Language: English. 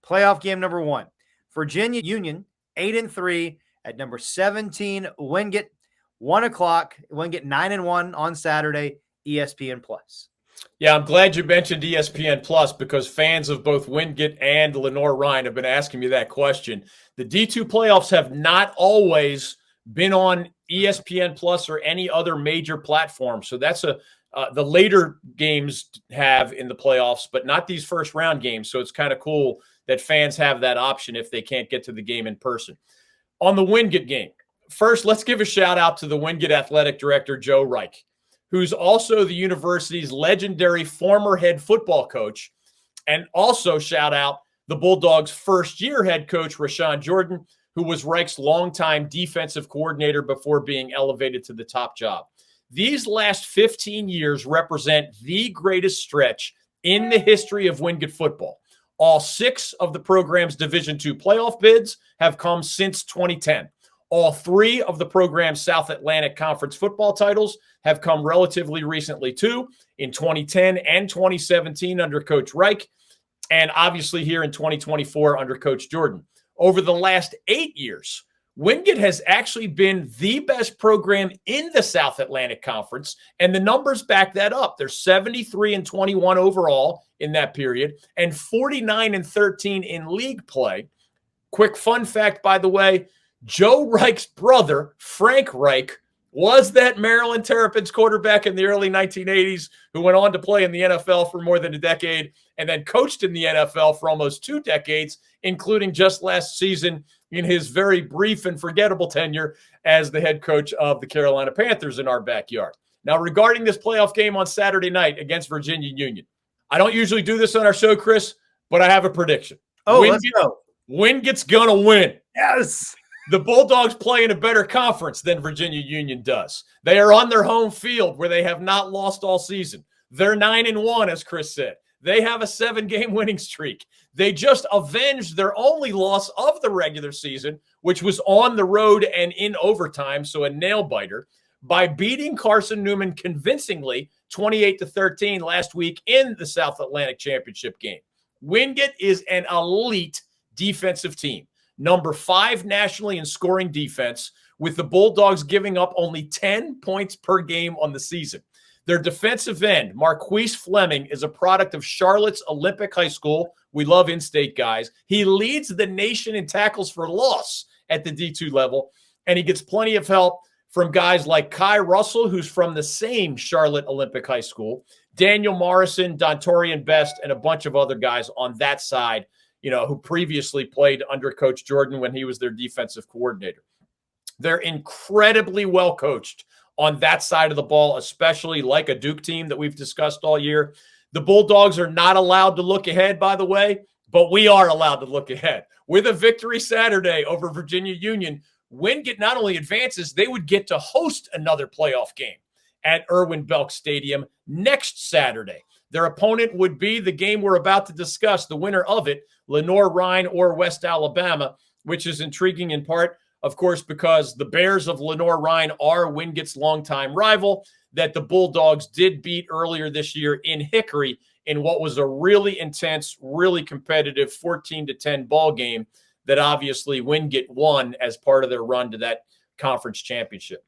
Playoff game number 1. Virginia Union, 8-3 at number 17, Wingate, 1 o'clock. Wingate 9-1 on Saturday, ESPN Plus. Yeah, I'm glad you mentioned ESPN Plus because fans of both Wingate and Lenoir-Rhyne have been asking me that question. The D2 playoffs have not always been on ESPN Plus or any other major platform. So that's the later games have in the playoffs, but not these first round games. So it's kind of cool that fans have that option if they can't get to the game in person. On the Wingate game, first, let's give a shout out to the Wingate athletic director, Joe Reich, who's also the university's legendary former head football coach, and also shout out the Bulldogs' first-year head coach, Rashawn Jordan, who was Reich's longtime defensive coordinator before being elevated to the top job. These last 15 years represent the greatest stretch in the history of Wingate football. All 6 of the program's Division II playoff bids have come since 2010. All 3 of the program's South Atlantic Conference football titles have come relatively recently too, in 2010 and 2017 under Coach Reich, and obviously here in 2024 under Coach Jordan. Over the last 8 years, Wingate has actually been the best program in the South Atlantic Conference, and the numbers back that up. They're 73-21 overall in that period, and 49-13 in league play. Quick fun fact, by the way, Joe Reich's brother, Frank Reich, was that Maryland Terrapins quarterback in the early 1980s who went on to play in the NFL for more than a decade and then coached in the NFL for almost 2 decades, including just last season in his very brief and forgettable tenure as the head coach of the Carolina Panthers in our backyard. Now, regarding this playoff game on Saturday night against Virginia Union, I don't usually do this on our show, Chris, but I have a prediction. Let's go. Wingate's going to win. Yes. The Bulldogs play in a better conference than Virginia Union does. They are on their home field where they have not lost all season. They're 9-1, as Chris said. They have a 7-game winning streak. They just avenged their only loss of the regular season, which was on the road and in overtime, so a nail-biter, by beating Carson Newman convincingly 28-13 last week in the South Atlantic Championship game. Wingate is an elite defensive team, number 5 nationally in scoring defense, with the Bulldogs giving up only 10 points per game on the season. Their defensive end, Marquise Fleming, is a product of Charlotte's Olympic High School. We love in-state guys. He leads the nation in tackles for loss at the D2 level, and he gets plenty of help from guys like Kai Russell, who's from the same Charlotte Olympic High School, Daniel Morrison, Dontorian Best, and a bunch of other guys on that side, who previously played under Coach Jordan when he was their defensive coordinator. They're incredibly well coached on that side of the ball, especially like a Duke team that we've discussed all year. The Bulldogs are not allowed to look ahead, by the way, but we are allowed to look ahead. With a victory Saturday over Virginia Union, Wingate not only advances, they would get to host another playoff game at Irwin Belk Stadium next Saturday. Their opponent would be the game we're about to discuss, the winner of it, Lenoir-Rhyne or West Alabama, which is intriguing in part, of course, because the Bears of Lenoir-Rhyne are Wingate's longtime rival that the Bulldogs did beat earlier this year in Hickory in what was a really intense, really competitive 14-10 ball game that obviously Wingate won as part of their run to that conference championship.